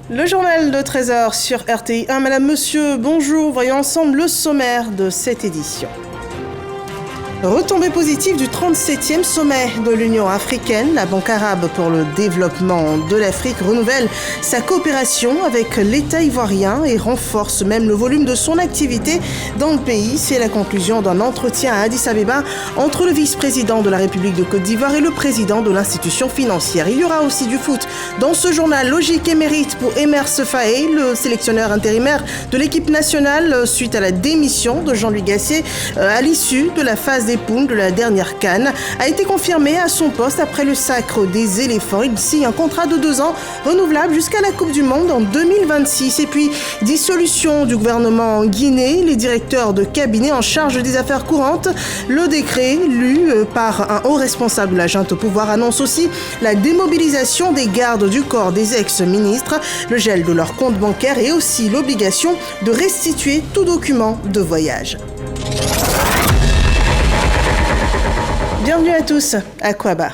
Le journal de 13h sur RTI1. Madame, monsieur, bonjour. Voyons ensemble le sommaire de cette édition. Retombée positive du 37e sommet de l'Union africaine. La Banque arabe pour le développement de l'Afrique renouvelle sa coopération avec l'État ivoirien et renforce même le volume de son activité dans le pays. C'est la conclusion d'un entretien à Addis Abeba entre le vice-président de la République de Côte d'Ivoire et le président de l'institution financière. Il y aura aussi du foot dans ce journal. Logique et mérite pour Emer Sefaé, le sélectionneur intérimaire de l'équipe nationale suite à la démission de Jean-Louis Gasset à l'issue de la phase des poules de la dernière CAN, a été confirmé à son poste après le sacre des éléphants. Il signe un contrat de 2 ans renouvelable jusqu'à la Coupe du Monde en 2026. Et puis, dissolution du gouvernement guinéen, les directeurs de cabinet en charge des affaires courantes. Le décret, lu par un haut responsable de la junte au pouvoir, annonce aussi la démobilisation des gardes du corps des ex-ministres, le gel de leurs comptes bancaires et aussi l'obligation de restituer tout document de voyage. Bienvenue à tous à Kouaba.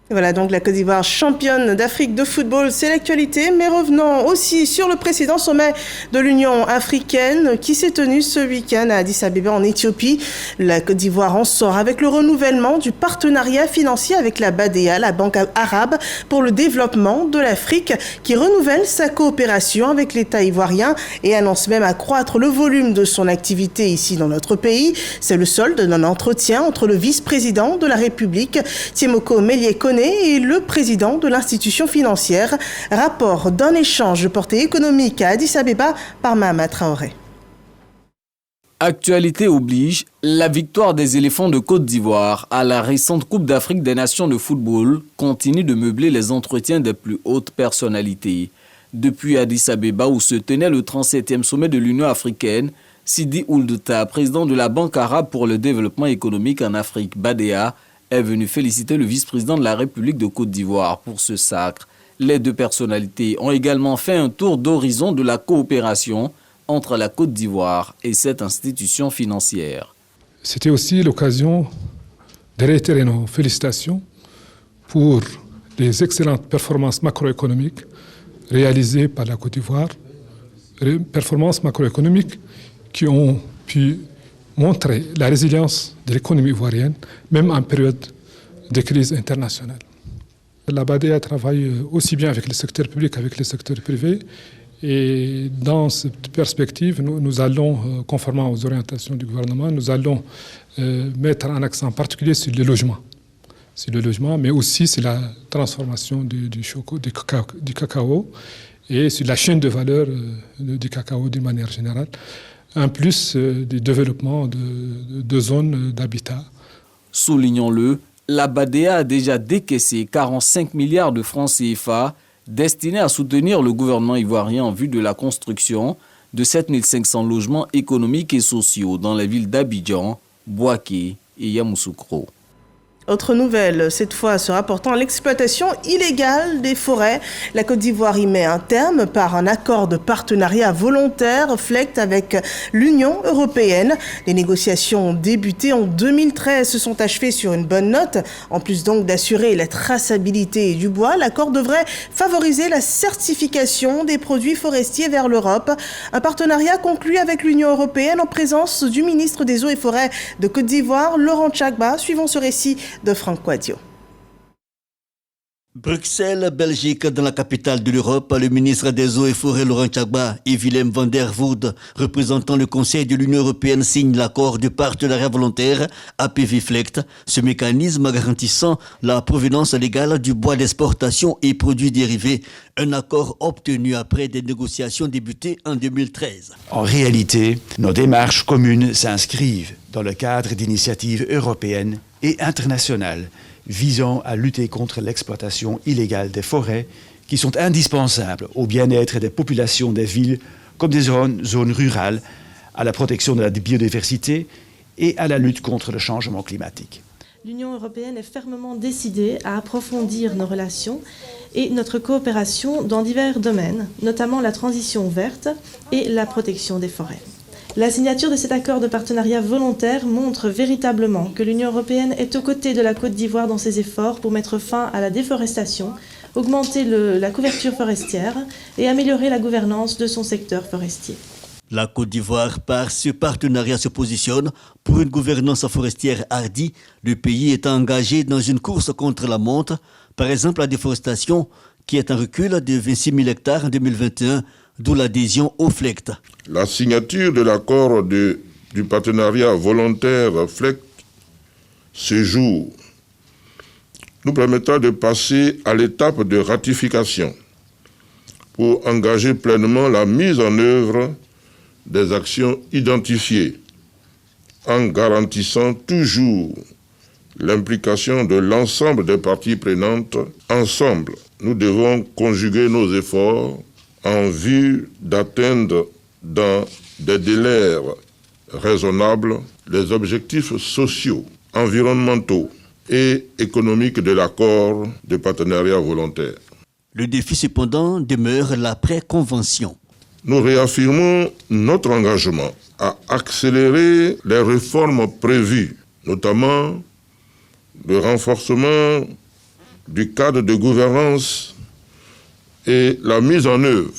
Voilà donc la Côte d'Ivoire championne d'Afrique de football, c'est l'actualité. Mais revenons aussi sur le précédent sommet de l'Union africaine qui s'est tenu ce week-end à Addis Abeba en Éthiopie. La Côte d'Ivoire en sort avec le renouvellement du partenariat financier avec la BADEA, la Banque arabe pour le développement de l'Afrique, qui renouvelle sa coopération avec l'État ivoirien et annonce même accroître le volume de son activité ici dans notre pays. C'est le solde d'un entretien entre le vice-président de la République, Tiemoko Melie-Kone, et le président de l'institution financière. Rapport d'un échange de portée économique à Addis Abeba par Mahama Traoré. Actualité oblige, la victoire des éléphants de Côte d'Ivoire à la récente Coupe d'Afrique des Nations de football continue de meubler les entretiens des plus hautes personnalités. Depuis Addis Abeba où se tenait le 37e sommet de l'Union africaine, Sidi Ould Tah, président de la Banque arabe pour le développement économique en Afrique, BADEA, est venu féliciter le vice-président de la République de Côte d'Ivoire pour ce sacre. Les deux personnalités ont également fait un tour d'horizon de la coopération entre la Côte d'Ivoire et cette institution financière. C'était aussi l'occasion de réitérer nos félicitations pour les excellentes performances macroéconomiques réalisées par la Côte d'Ivoire, performances macroéconomiques qui ont pu montrer la résilience de l'économie ivoirienne, même en période de crise internationale. La BADEA travaille aussi bien avec le secteur public qu'avec le secteur privé. Et dans cette perspective, nous allons, conformément aux orientations du gouvernement, nous allons mettre un accent particulier sur le logement. Sur le logement, mais aussi sur la transformation du cacao et sur la chaîne de valeur du cacao d'une manière générale. En plus du développement de zones d'habitat. Soulignons-le, la BADEA a déjà décaissé 45 milliards de francs CFA destinés à soutenir le gouvernement ivoirien en vue de la construction de 7500 logements économiques et sociaux dans les villes d'Abidjan, Bouaké et Yamoussoukro. Autre nouvelle, cette fois se rapportant à l'exploitation illégale des forêts. La Côte d'Ivoire y met un terme par un accord de partenariat volontaire FLECT avec l'Union européenne. Les négociations débutées en 2013 se sont achevées sur une bonne note. En plus donc d'assurer la traçabilité du bois, l'accord devrait favoriser la certification des produits forestiers vers l'Europe. Un partenariat conclu avec l'Union européenne en présence du ministre des Eaux et Forêts de Côte d'Ivoire, Laurent Tchagba. Suivons ce récit de Franck Quadio. Bruxelles, Belgique, dans la capitale de l'Europe, le ministre des Eaux et Forêts Laurent Tchagba et Willem van der Voorde, représentant le Conseil de l'Union européenne, signent l'accord de partenariat volontaire APV-FLECT, ce mécanisme garantissant la provenance légale du bois d'exportation et produits dérivés. Un accord obtenu après des négociations débutées en 2013. En réalité, nos démarches communes s'inscrivent dans le cadre d'initiatives européennes et internationales visant à lutter contre l'exploitation illégale des forêts qui sont indispensables au bien-être des populations des villes comme des zones rurales, à la protection de la biodiversité et à la lutte contre le changement climatique. L'Union européenne est fermement décidée à approfondir nos relations et notre coopération dans divers domaines, notamment la transition verte et la protection des forêts. La signature de cet accord de partenariat volontaire montre véritablement que l'Union européenne est aux côtés de la Côte d'Ivoire dans ses efforts pour mettre fin à la déforestation, augmenter la couverture forestière et améliorer la gouvernance de son secteur forestier. La Côte d'Ivoire, par ce partenariat, se positionne pour une gouvernance forestière hardie. Le pays est engagé dans une course contre la montre, par exemple la déforestation, qui est en recul de 26 000 hectares en 2021, d'où l'adhésion au FLECT. La signature de l'accord du partenariat volontaire FLECT ce jour nous permettra de passer à l'étape de ratification pour engager pleinement la mise en œuvre des actions identifiées en garantissant toujours l'implication de l'ensemble des parties prenantes. Ensemble, nous devons conjuguer nos efforts en vue d'atteindre dans des délais raisonnables les objectifs sociaux, environnementaux et économiques de l'accord de partenariat volontaire. Le défi cependant demeure l'après-convention. Nous réaffirmons notre engagement à accélérer les réformes prévues, notamment le renforcement du cadre de gouvernance et la mise en œuvre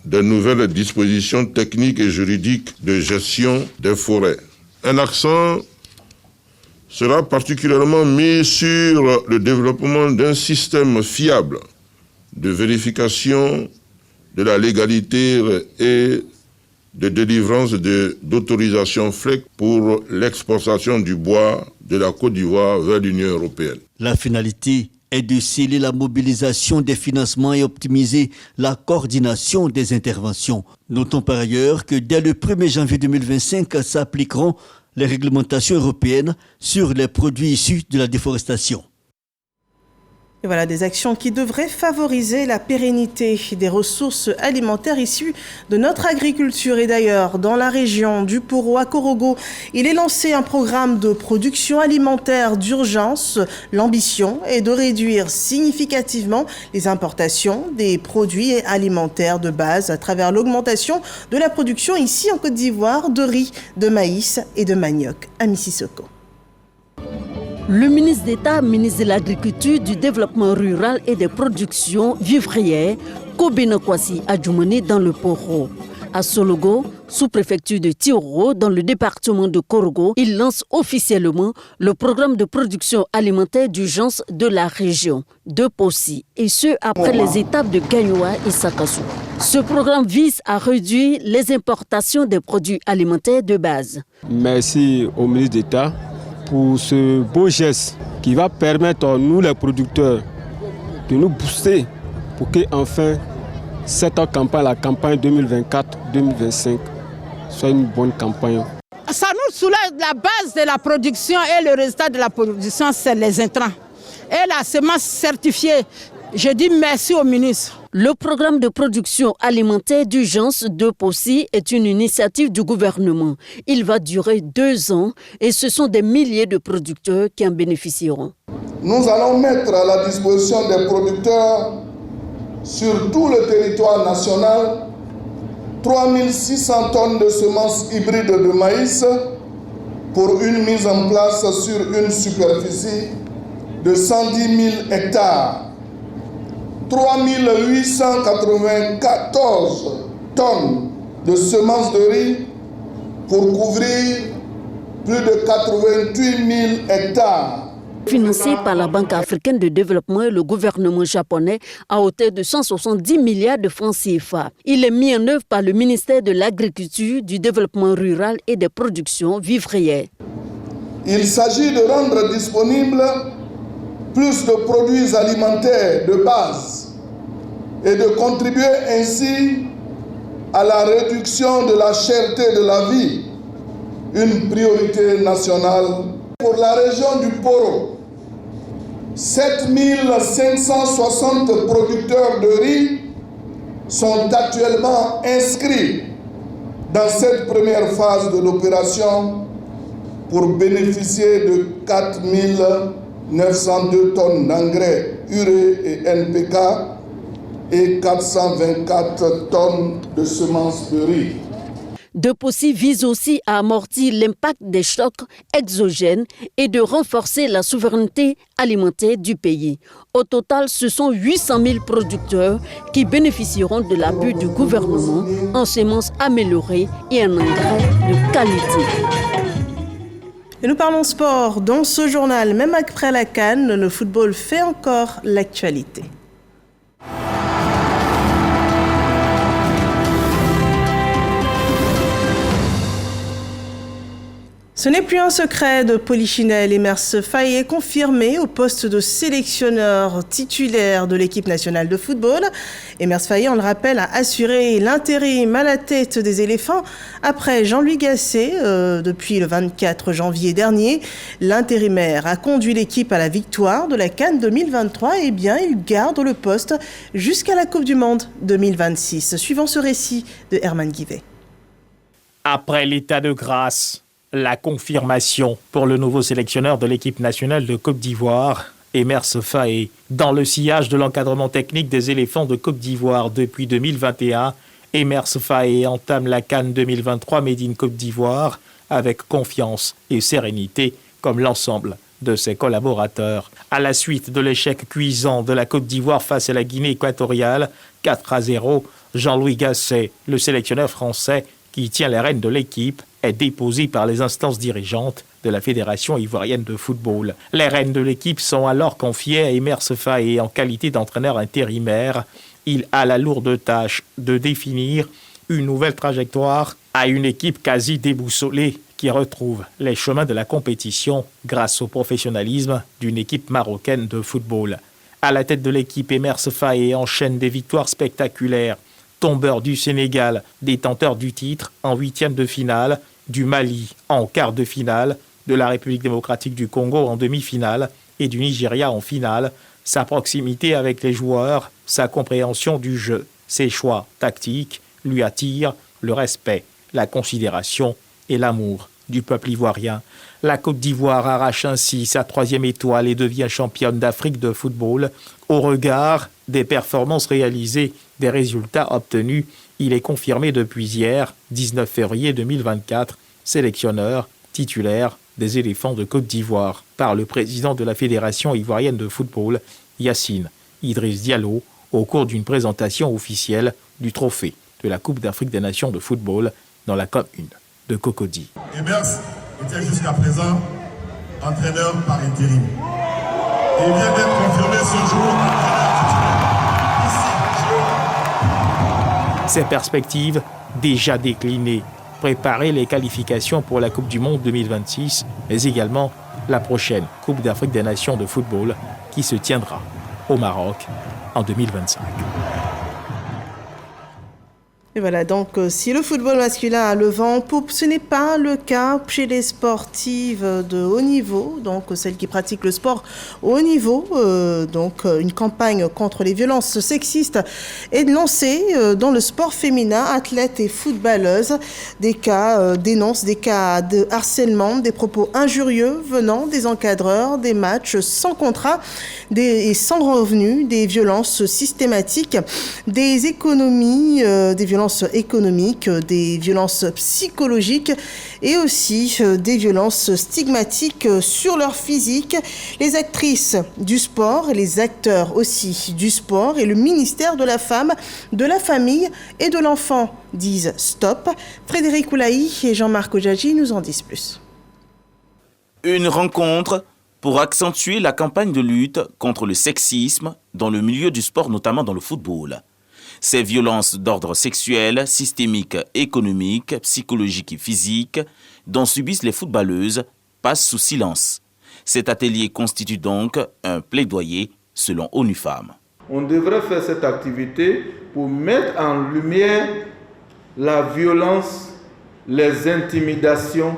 de nouvelles dispositions techniques et juridiques de gestion des forêts. Un accent sera particulièrement mis sur le développement d'un système fiable de vérification de la légalité et de délivrance d'autorisation FLECT pour l'exportation du bois de la Côte d'Ivoire vers l'Union européenne. La finalité est de sceller la mobilisation des financements et optimiser la coordination des interventions. Notons par ailleurs que dès le 1er janvier 2025 s'appliqueront les réglementations européennes sur les produits issus de la déforestation. Et voilà des actions qui devraient favoriser la pérennité des ressources alimentaires issues de notre agriculture. Et d'ailleurs, dans la région du Poro à Korogo, il est lancé un programme de production alimentaire d'urgence. L'ambition est de réduire significativement les importations des produits alimentaires de base à travers l'augmentation de la production ici en Côte d'Ivoire de riz, de maïs et de manioc. Ami Sissoko. Le ministre d'État, ministre de l'Agriculture, du Développement rural et des productions vivrières, Kobena Kwasi Adjoumani dans le Poro. À Sologo, sous-préfecture de Tioro, dans le département de Korogo, il lance officiellement le programme de production alimentaire d'urgence de la région de Possi, et ce après les étapes de Gagnoa et Sakassou. Ce programme vise à réduire les importations des produits alimentaires de base. Merci au ministre d'État pour ce beau geste qui va permettre à nous les producteurs de nous booster pour que enfin cette campagne, la campagne 2024-2025, soit une bonne campagne. Ça nous soulève la base de la production et le résultat de la production, c'est les intrants. Et la semence certifiée, je dis merci au ministre. Le programme de production alimentaire d'urgence de Possi est une initiative du gouvernement. Il va durer 2 ans et ce sont des milliers de producteurs qui en bénéficieront. Nous allons mettre à la disposition des producteurs sur tout le territoire national 3600 tonnes de semences hybrides de maïs pour une mise en place sur une superficie de 110 000 hectares. 3894 tonnes de semences de riz pour couvrir plus de 88 000 hectares. Financé par la Banque africaine de développement et le gouvernement japonais à hauteur de 170 milliards de francs CFA. Il est mis en œuvre par le ministère de l'Agriculture, du Développement rural et des productions vivrières. Il s'agit de rendre disponible plus de produits alimentaires de base et de contribuer ainsi à la réduction de la cherté de la vie, une priorité nationale. Pour la région du Poro, 7560 producteurs de riz sont actuellement inscrits dans cette première phase de l'opération pour bénéficier de 4 902 tonnes d'engrais urée et NPK et 424 tonnes de semences de riz. Depossy vise aussi à amortir l'impact des chocs exogènes et de renforcer la souveraineté alimentaire du pays. Au total, ce sont 800 000 producteurs qui bénéficieront de l'appui du gouvernement en semences améliorées et en engrais de qualité. Et nous parlons sport. Dans ce journal, même après la CAN, le football fait encore l'actualité. Ce n'est plus un secret de Polichinelle. Emers Faye est confirmé au poste de sélectionneur titulaire de l'équipe nationale de football. Emers Faye, on le rappelle, a assuré l'intérim à la tête des éléphants après Jean-Louis Gasset depuis le 24 janvier dernier. L'intérimaire a conduit l'équipe à la victoire de la CAN 2023 et bien il garde le poste jusqu'à la Coupe du Monde 2026. Suivant ce récit de Herman Guivet. Après l'état de grâce, la confirmation pour le nouveau sélectionneur de l'équipe nationale de Côte d'Ivoire, Emers Faye. Dans le sillage de l'encadrement technique des éléphants de Côte d'Ivoire depuis 2021, Emers Faye entame la CAN 2023 Made in Côte d'Ivoire avec confiance et sérénité comme l'ensemble de ses collaborateurs. À la suite de l'échec cuisant de la Côte d'Ivoire face à la Guinée équatoriale, 4-0, Jean-Louis Gasset, le sélectionneur français qui tient les rênes de l'équipe, est déposé par les instances dirigeantes de la Fédération ivoirienne de football. Les rênes de l'équipe sont alors confiées à Emers Faye en qualité d'entraîneur intérimaire. Il a la lourde tâche de définir une nouvelle trajectoire à une équipe quasi déboussolée qui retrouve les chemins de la compétition grâce au professionnalisme d'une équipe marocaine de football. À la tête de l'équipe, Emers Faye enchaîne des victoires spectaculaires. Tombeur du Sénégal, détenteur du titre en 8e de finale, du Mali en quart de finale, de la République démocratique du Congo en demi-finale et du Nigeria en finale, sa proximité avec les joueurs, sa compréhension du jeu, ses choix tactiques lui attirent le respect, la considération et l'amour du peuple ivoirien. La Côte d'Ivoire arrache ainsi sa 3e étoile et devient championne d'Afrique de football. Au regard des performances réalisées, des résultats obtenus, il est confirmé depuis hier, 19 février 2024, sélectionneur titulaire des éléphants de Côte d'Ivoire par le président de la Fédération ivoirienne de football, Yacine Idriss Diallo, au cours d'une présentation officielle du trophée de la Coupe d'Afrique des Nations de football dans la commune de Cocody. Emers était jusqu'à présent entraîneur par intérim. Il vient d'être confirmé ce jour Ses perspectives déjà déclinées, préparer les qualifications pour la Coupe du Monde 2026, mais également la prochaine Coupe d'Afrique des Nations de football qui se tiendra au Maroc en 2025. Et voilà, donc si le football masculin a le vent en poupe, ce n'est pas le cas chez les sportives de haut niveau, donc celles qui pratiquent le sport au haut niveau. Donc une campagne contre les violences sexistes est lancée dans le sport féminin. Athlètes et footballeuses dénoncent des cas de harcèlement, des propos injurieux venant des encadreurs, des matchs sans contrat et sans revenus, des violences systématiques, des économies, des violences économiques, des violences psychologiques et aussi des violences stigmatiques sur leur physique. Les actrices du sport, les acteurs aussi du sport et le ministère de la Femme, de la Famille et de l'Enfant disent stop. Frédéric Oulaï et Jean-Marc Ojadji nous en disent plus. Une rencontre pour accentuer la campagne de lutte contre le sexisme dans le milieu du sport, notamment dans le football. Ces violences d'ordre sexuel, systémique, économique, psychologique et physique dont subissent les footballeuses passent sous silence. Cet atelier constitue donc un plaidoyer selon ONU Femmes. On devrait faire cette activité pour mettre en lumière la violence, les intimidations,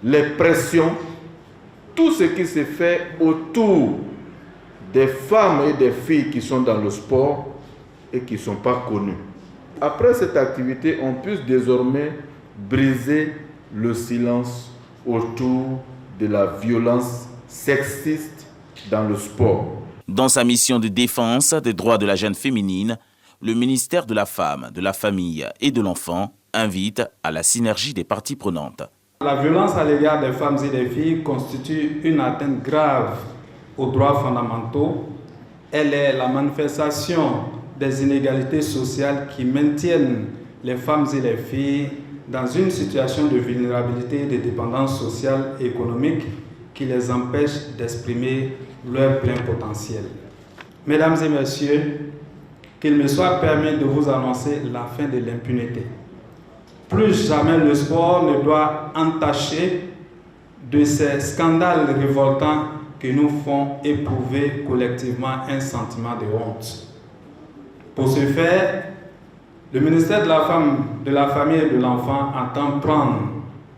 les pressions, tout ce qui se fait autour des femmes et des filles qui sont dans le sport et qui ne sont pas connus. Après cette activité, on puisse désormais briser le silence autour de la violence sexiste dans le sport. Dans sa mission de défense des droits de la jeune féminine, le ministère de la Femme, de la Famille et de l'Enfant invite à la synergie des parties prenantes. La violence à l'égard des femmes et des filles constitue une atteinte grave aux droits fondamentaux. Elle est la manifestation des inégalités sociales qui maintiennent les femmes et les filles dans une situation de vulnérabilité et de dépendance sociale et économique qui les empêche d'exprimer leur plein potentiel. Mesdames et messieurs, qu'il me soit permis de vous annoncer la fin de l'impunité. Plus jamais le sport ne doit entacher de ces scandales révoltants qui nous font éprouver collectivement un sentiment de honte. Pour ce faire, le ministère de la Femme, de la Famille et de l'Enfant entend prendre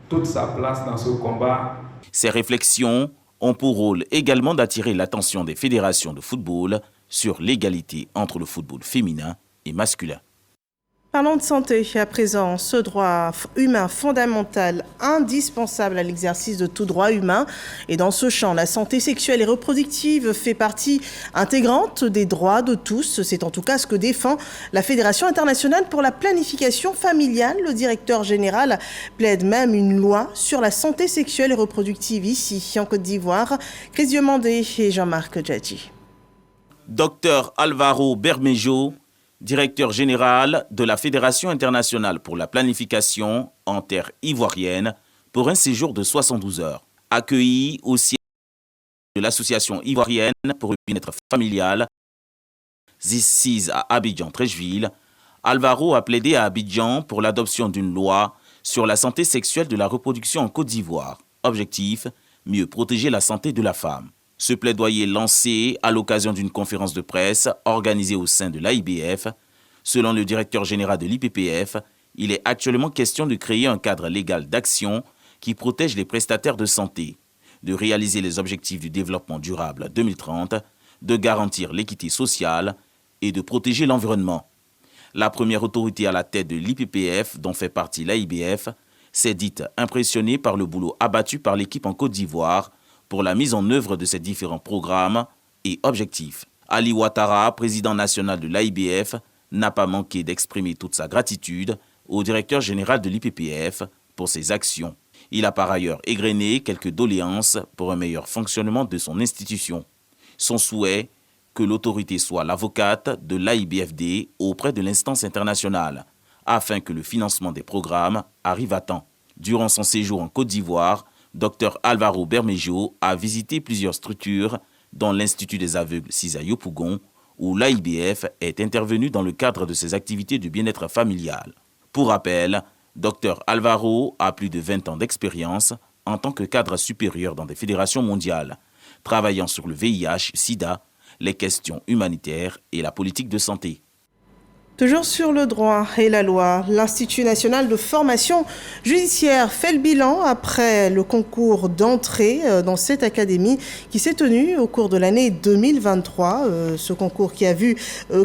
toute sa place dans ce combat. Ces réflexions ont pour rôle également d'attirer l'attention des fédérations de football sur l'égalité entre le football féminin et masculin. Parlons de santé à présent. Ce droit humain fondamental, indispensable à l'exercice de tout droit humain. Et dans ce champ, la santé sexuelle et reproductive fait partie intégrante des droits de tous. C'est en tout cas ce que défend la Fédération internationale pour la planification familiale. Le directeur général plaide même une loi sur la santé sexuelle et reproductive ici, en Côte d'Ivoire. Chris Diomandé et Jean-Marc Djadji. Docteur Alvaro Bermejo, directeur général de la Fédération internationale pour la planification en terre ivoirienne, pour un séjour de 72 heures. Accueilli au siège de l'association ivoirienne pour le bien-être familial, assise à Abidjan-Treichville, Alvaro a plaidé à Abidjan pour l'adoption d'une loi sur la santé sexuelle de la reproduction en Côte d'Ivoire. Objectif, mieux protéger la santé de la femme. Ce plaidoyer lancé à l'occasion d'une conférence de presse organisée au sein de l'AIBF. Selon le directeur général de l'IPPF, il est actuellement question de créer un cadre légal d'action qui protège les prestataires de santé, de réaliser les objectifs du développement durable 2030, de garantir l'équité sociale et de protéger l'environnement. La première autorité à la tête de l'IPPF, dont fait partie l'AIBF, s'est dite impressionnée par le boulot abattu par l'équipe en Côte d'Ivoire pour la mise en œuvre de ces différents programmes et objectifs. Ali Ouattara, président national de l'AIBF, n'a pas manqué d'exprimer toute sa gratitude au directeur général de l'IPPF pour ses actions. Il a par ailleurs égrené quelques doléances pour un meilleur fonctionnement de son institution. Son souhait, que l'autorité soit l'avocate de l'AIBFD auprès de l'instance internationale, afin que le financement des programmes arrive à temps. Durant son séjour en Côte d'Ivoire, Dr Alvaro Bermejo a visité plusieurs structures, dont l'Institut des aveugles Cisa Yopougon, où l'AIBF est intervenu dans le cadre de ses activités de bien-être familial. Pour rappel, Dr Alvaro a plus de 20 ans d'expérience en tant que cadre supérieur dans des fédérations mondiales, travaillant sur le VIH, SIDA, les questions humanitaires et la politique de santé. Toujours sur le droit et la loi, l'Institut national de formation judiciaire fait le bilan après le concours d'entrée dans cette académie qui s'est tenu au cours de l'année 2023. Ce concours qui a vu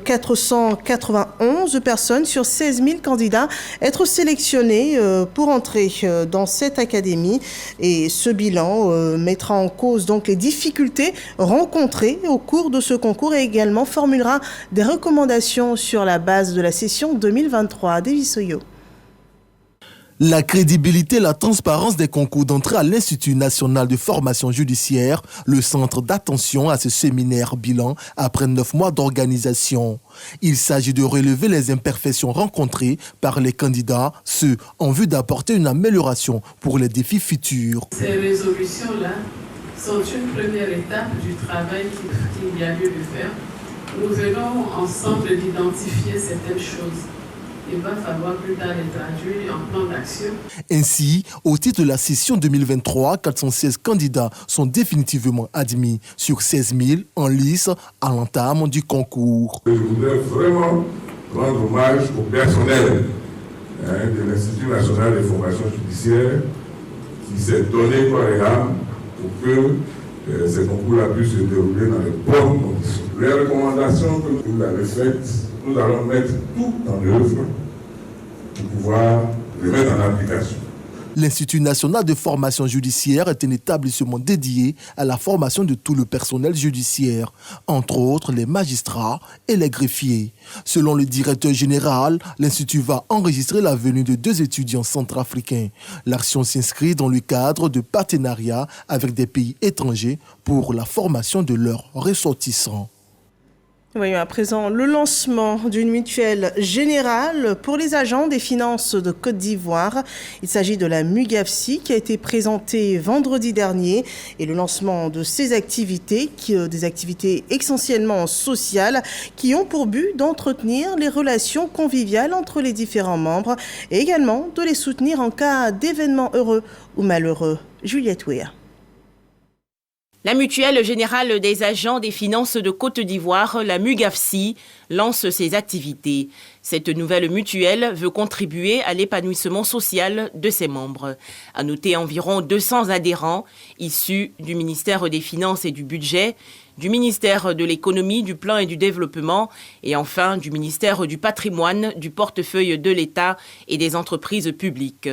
491 personnes sur 16 000 candidats être sélectionnés pour entrer dans cette académie. Et ce bilan mettra en cause donc les difficultés rencontrées au cours de ce concours et également formulera des recommandations sur la base de la session 2023. Davis Oyo. La crédibilité et la transparence des concours d'entrée à l'Institut national de formation judiciaire, le centre d'attention à ce séminaire bilan après 9 mois d'organisation. Il s'agit de relever les imperfections rencontrées par les candidats, ce en vue d'apporter une amélioration pour les défis futurs. Ces résolutions-là sont une première étape du travail qu'il y a lieu de faire. Nous venons ensemble d'identifier certaines choses. Il va falloir plus tard les traduire en plan d'action. Ainsi, au titre de la session 2023, 416 candidats sont définitivement admis sur 16 000 en lice à l'entame du concours. Je voudrais vraiment rendre hommage au personnel de l'Institut national de formation judiciaire qui s'est donné corps et âme pour que ces concours-là puissent se dérouler dans les bonnes conditions. Les recommandations que vous avez faites, nous allons mettre tout en œuvre pour pouvoir les mettre en application. L'Institut national de formation judiciaire est un établissement dédié à la formation de tout le personnel judiciaire, entre autres les magistrats et les greffiers. Selon le directeur général, l'Institut va enregistrer la venue de 2 étudiants centrafricains. L'action s'inscrit dans le cadre de partenariats avec des pays étrangers pour la formation de leurs ressortissants. Voyons à présent le lancement d'une mutuelle générale pour les agents des finances de Côte d'Ivoire. Il s'agit de la MUGAFSI qui a été présentée vendredi dernier et le lancement de ces activités, des activités essentiellement sociales qui ont pour but d'entretenir les relations conviviales entre les différents membres et également de les soutenir en cas d'événements heureux ou malheureux. Juliette Ouéa. La Mutuelle Générale des Agents des Finances de Côte d'Ivoire, la MUGAFSI, lance ses activités. Cette nouvelle mutuelle veut contribuer à l'épanouissement social de ses membres. À noter environ 200 adhérents issus du ministère des Finances et du Budget, du ministère de l'Économie, du Plan et du Développement et enfin du ministère du Patrimoine, du portefeuille de l'État et des entreprises publiques.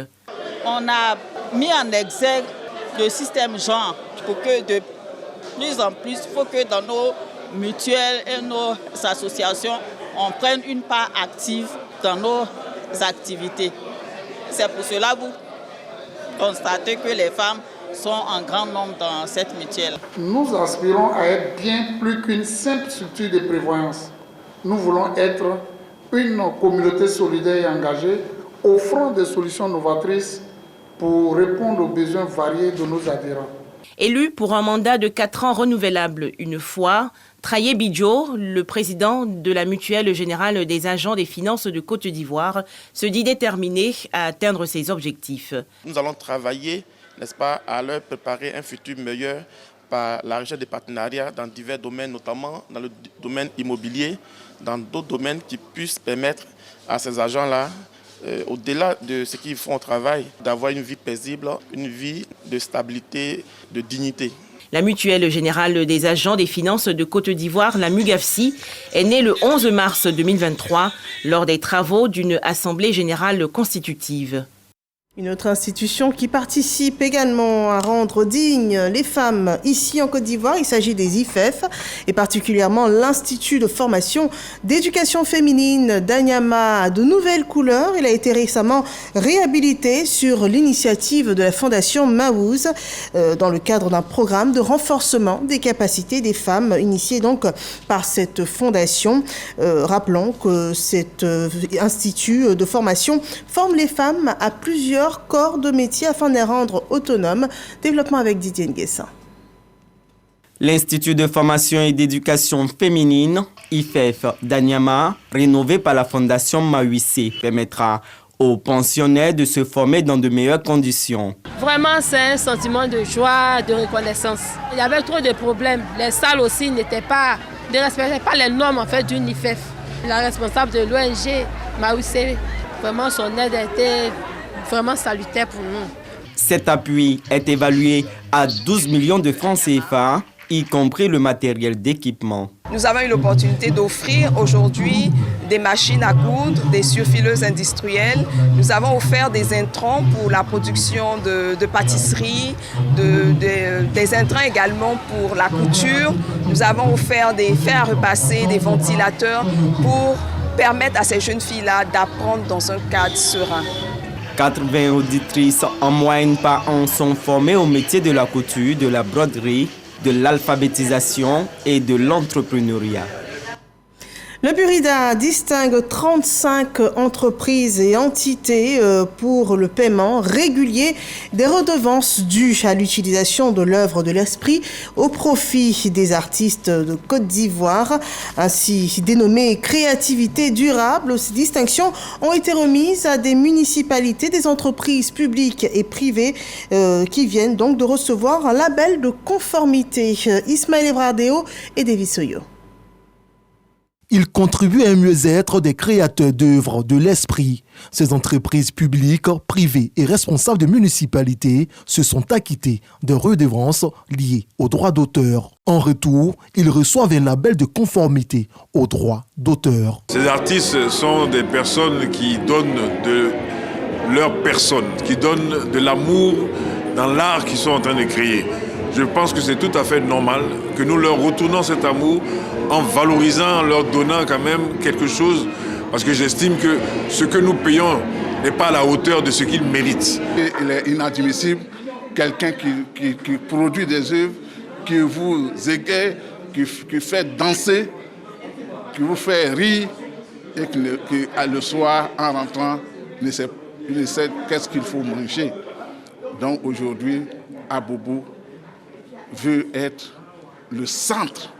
On a mis en exergue le système genre pour que de plus en plus, il faut que dans nos mutuelles et nos associations, on prenne une part active dans nos activités. C'est pour cela que vous constatez que les femmes sont en grand nombre dans cette mutuelle. Nous aspirons à être bien plus qu'une simple structure de prévoyance. Nous voulons être une communauté solidaire et engagée, offrant des solutions novatrices pour répondre aux besoins variés de nos adhérents. Élu pour un mandat de 4 ans renouvelable une fois, Traye Bidjo, le président de la Mutuelle Générale des Agents des Finances de Côte d'Ivoire, se dit déterminé à atteindre ses objectifs. Nous allons travailler, n'est-ce pas, à leur préparer un futur meilleur par la recherche des partenariats dans divers domaines, notamment dans le domaine immobilier, dans d'autres domaines qui puissent permettre à ces agents-là, au-delà de ce qu'ils font au travail, d'avoir une vie paisible, une vie de stabilité, de dignité. La Mutuelle Générale des Agents des Finances de Côte d'Ivoire, la MUGAFSI, est née le 11 mars 2023 lors des travaux d'une assemblée générale constitutive. Une autre institution qui participe également à rendre dignes les femmes ici en Côte d'Ivoire, il s'agit des IFEF et particulièrement l'Institut de formation d'éducation féminine d'Anyama a de nouvelles couleurs. Il a été récemment réhabilité sur l'initiative de la Fondation Maouz dans le cadre d'un programme de renforcement des capacités des femmes initié donc par cette fondation. Rappelons que cet institut de formation forme les femmes à plusieurs corps de métier afin de les rendre autonomes. Développement avec Didier Nguessa. L'Institut de formation et d'éducation féminine, IFEF d'Anyama, rénové par la Fondation Maouissé, permettra aux pensionnaires de se former dans de meilleures conditions. Vraiment, c'est un sentiment de joie, de reconnaissance. Il y avait trop de problèmes. Les salles aussi ne respectaient pas les normes en fait, d'une IFEF. La responsable de l'ONG Maouissé, vraiment son aide a été vraiment salutaire pour nous. Cet appui est évalué à 12 millions de francs CFA, y compris le matériel d'équipement. Nous avons eu l'opportunité d'offrir aujourd'hui des machines à coudre, des surfileuses industrielles. Nous avons offert des intrants pour la production de pâtisseries, des intrants également pour la couture. Nous avons offert des fers à repasser, des ventilateurs pour permettre à ces jeunes filles-là d'apprendre dans un cadre serein. 80 auditrices en moyenne par an sont formées au métier de la couture, de la broderie, de l'alphabétisation et de l'entrepreneuriat. Le Burida distingue 35 entreprises et entités pour le paiement régulier des redevances dues à l'utilisation de l'œuvre de l'esprit au profit des artistes de Côte d'Ivoire. Ainsi dénommées créativité durable, ces distinctions ont été remises à des municipalités, des entreprises publiques et privées qui viennent donc de recevoir un label de conformité. Ismaël Ebrardeo et David Soyo. Il contribue à un mieux-être des créateurs d'œuvres de l'esprit. Ces entreprises publiques, privées et responsables de municipalités se sont acquittées de redevances liées aux droits d'auteur. En retour, ils reçoivent un label de conformité aux droits d'auteur. Ces artistes sont des personnes qui donnent leur personne, qui donnent de l'amour dans l'art qu'ils sont en train de créer. Je pense que c'est tout à fait normal que nous leur retournons cet amour en valorisant, en leur donnant quand même quelque chose, parce que j'estime que ce que nous payons n'est pas à la hauteur de ce qu'ils méritent. Il est inadmissible quelqu'un qui produit des œuvres, qui vous égaye, qui fait danser, qui vous fait rire, et qui le soir, en rentrant, ne sait qu'est-ce qu'il faut manger. Donc aujourd'hui, Aboubou veut être le centre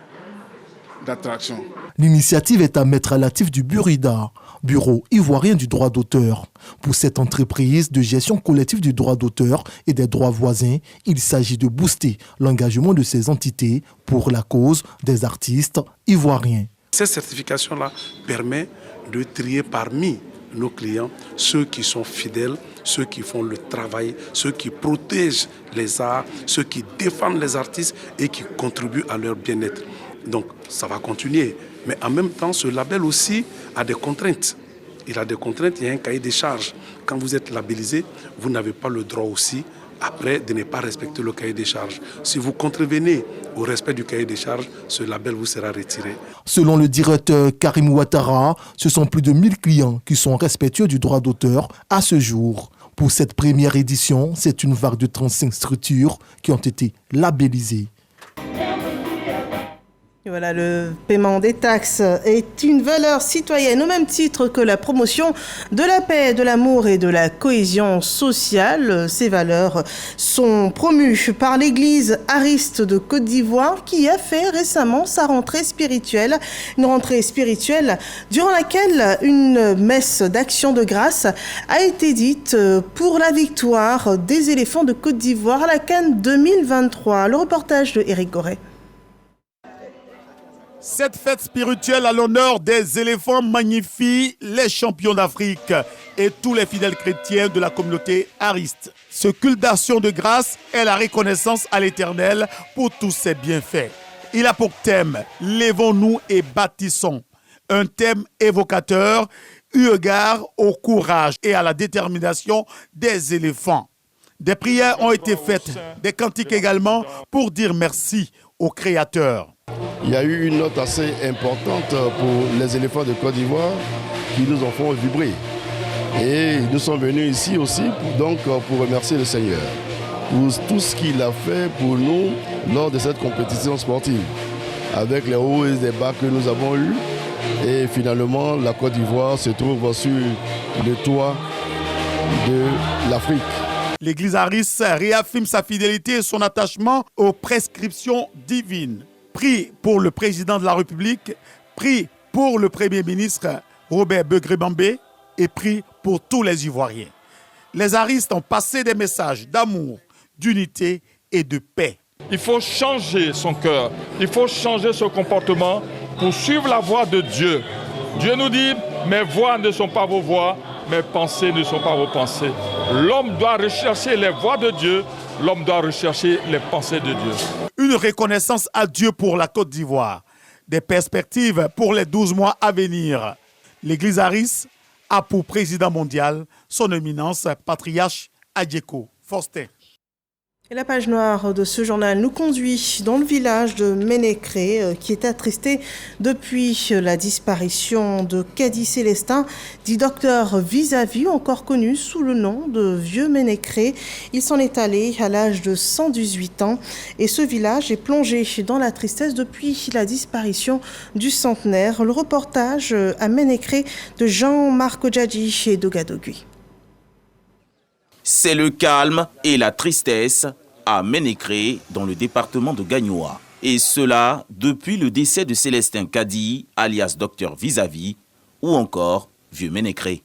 d'attraction. L'initiative est à mettre à l'actif du Burida, Bureau ivoirien du droit d'auteur. Pour cette entreprise de gestion collective du droit d'auteur et des droits voisins, il s'agit de booster l'engagement de ces entités pour la cause des artistes ivoiriens. Cette certification-là permet de trier parmi nos clients ceux qui sont fidèles, ceux qui font le travail, ceux qui protègent les arts, ceux qui défendent les artistes et qui contribuent à leur bien-être. Donc ça va continuer. Mais en même temps, ce label aussi a des contraintes. Il a des contraintes, il y a un cahier des charges. Quand vous êtes labellisé, vous n'avez pas le droit aussi, après, de ne pas respecter le cahier des charges. Si vous contrevenez au respect du cahier des charges, ce label vous sera retiré. Selon le directeur Karim Ouattara, ce sont plus de 1000 clients qui sont respectueux du droit d'auteur à ce jour. Pour cette première édition, c'est une vague de 35 structures qui ont été labellisées. Et voilà, le paiement des taxes est une valeur citoyenne au même titre que la promotion de la paix, de l'amour et de la cohésion sociale. Ces valeurs sont promues par l'Église Ariste de Côte d'Ivoire qui a fait récemment sa rentrée spirituelle. Une rentrée spirituelle durant laquelle une messe d'action de grâce a été dite pour la victoire des éléphants de Côte d'Ivoire à la CAN 2023. Le reportage de Éric Goret. Cette fête spirituelle à l'honneur des éléphants magnifie les champions d'Afrique et tous les fidèles chrétiens de la communauté Ariste. Ce culte d'action de grâce est la reconnaissance à l'Éternel pour tous ses bienfaits. Il a pour thème « Lèvons-nous et bâtissons », un thème évocateur eu égard au courage et à la détermination des éléphants. Des prières ont été faites, des cantiques également pour dire merci au Créateur. Il y a eu une note assez importante pour les éléphants de Côte d'Ivoire qui nous en font vibrer. Et nous sommes venus ici aussi pour remercier le Seigneur pour tout ce qu'il a fait pour nous lors de cette compétition sportive, avec les hauts et les bas que nous avons eus. Et finalement, la Côte d'Ivoire se trouve sur le toit de l'Afrique. L'Église Ariste réaffirme sa fidélité et son attachement aux prescriptions divines. Prix pour le président de la République, prix pour le Premier ministre Robert Begré-Bambé et prix pour tous les Ivoiriens. Les Aristes ont passé des messages d'amour, d'unité et de paix. Il faut changer son cœur, il faut changer son comportement pour suivre la voie de Dieu. Dieu nous dit, mes voies ne sont pas vos voies, mes pensées ne sont pas vos pensées. L'homme doit rechercher les voies de Dieu, l'homme doit rechercher les pensées de Dieu. Une reconnaissance à Dieu pour la Côte d'Ivoire. Des perspectives pour les 12 mois à venir. L'Église Ariste a pour président mondial son éminence patriarche Adjeko Faustin. Et la page noire de ce journal nous conduit dans le village de Ménécré qui est attristé depuis la disparition de Kadi Célestin, dit docteur Vis-à-vis, encore connu sous le nom de Vieux Ménécré. Il s'en est allé à l'âge de 118 ans et ce village est plongé dans la tristesse depuis la disparition du centenaire. Le reportage à Ménécré de Jean-Marc Odjadji et Dogadogui. C'est le calme et la tristesse à Ménécré, dans le département de Gagnoa. Et cela depuis le décès de Célestin Kadi, alias Docteur Vis-à-vis, ou encore Vieux Ménécré.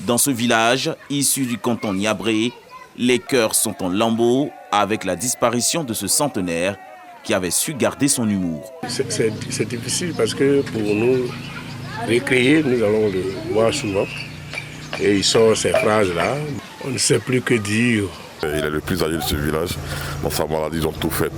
Dans ce village, issu du canton Niabré, les cœurs sont en lambeaux avec la disparition de ce centenaire qui avait su garder son humour. C'est difficile parce que pour nous recréer, nous allons le voir souvent. Et il sort ces phrases-là. On ne sait plus que dire. Il est le plus âgé de ce village. Dans sa maladie, ils ont tout fait.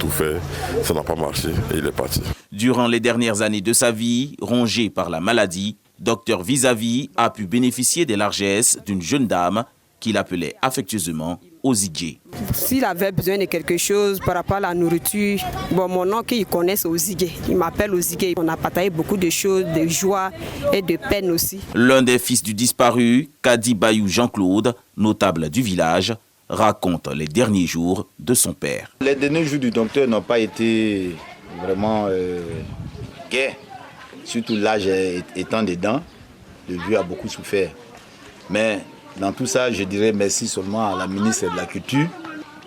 Ça n'a pas marché et il est parti. Durant les dernières années de sa vie, rongé par la maladie, Docteur Vis-à-vis a pu bénéficier des largesses d'une jeune dame qu'il appelait affectueusement Ozigé. S'il avait besoin de quelque chose par rapport à la nourriture, mon oncle, il connaît Ozigé. Il m'appelle Ozigé. On a partagé beaucoup de choses, de joie et de peine aussi. L'un des fils du disparu, Kadi Bayou Jean-Claude, notable du village, raconte les derniers jours de son père. Les derniers jours du docteur n'ont pas été vraiment gais. Surtout l'âge étant dedans, le vieux a beaucoup souffert. Mais dans tout ça, je dirais merci seulement à la ministre de la Culture.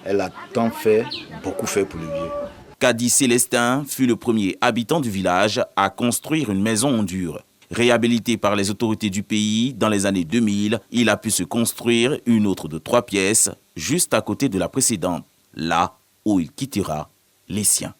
Elle a tant fait, beaucoup fait pour le vieux. Kadi Célestin fut le premier habitant du village à construire une maison en dur. Réhabilité par les autorités du pays dans les années 2000, il a pu se construire une autre de 3 pièces, juste à côté de la précédente, là où il quittera les siens.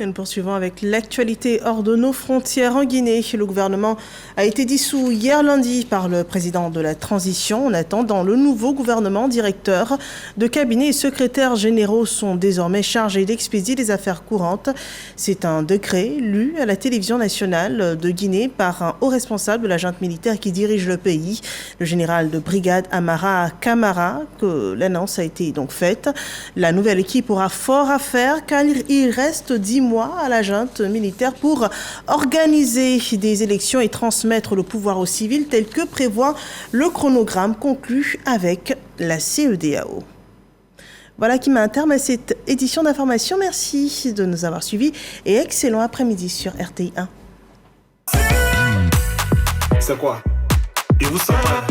Et nous poursuivons avec l'actualité hors de nos frontières en Guinée. Le gouvernement a été dissous hier lundi par le président de la transition. En attendant, le nouveau gouvernement, directeur de cabinet et secrétaires généraux sont désormais chargés d'expédier les affaires courantes. C'est un décret lu à la télévision nationale de Guinée par un haut responsable de la junte militaire qui dirige le pays, le général de brigade Amara Camara, que l'annonce a été donc faite. La nouvelle équipe aura fort à faire car il reste 10 mois à la junte militaire pour organiser des élections et transmettre le pouvoir aux civils tel que prévoit le chronogramme conclu avec la CEDEAO. Voilà qui met un terme à cette édition d'information. Merci de nous avoir suivis et excellent après-midi sur RTI 1. C'est quoi? Et vous savez pas?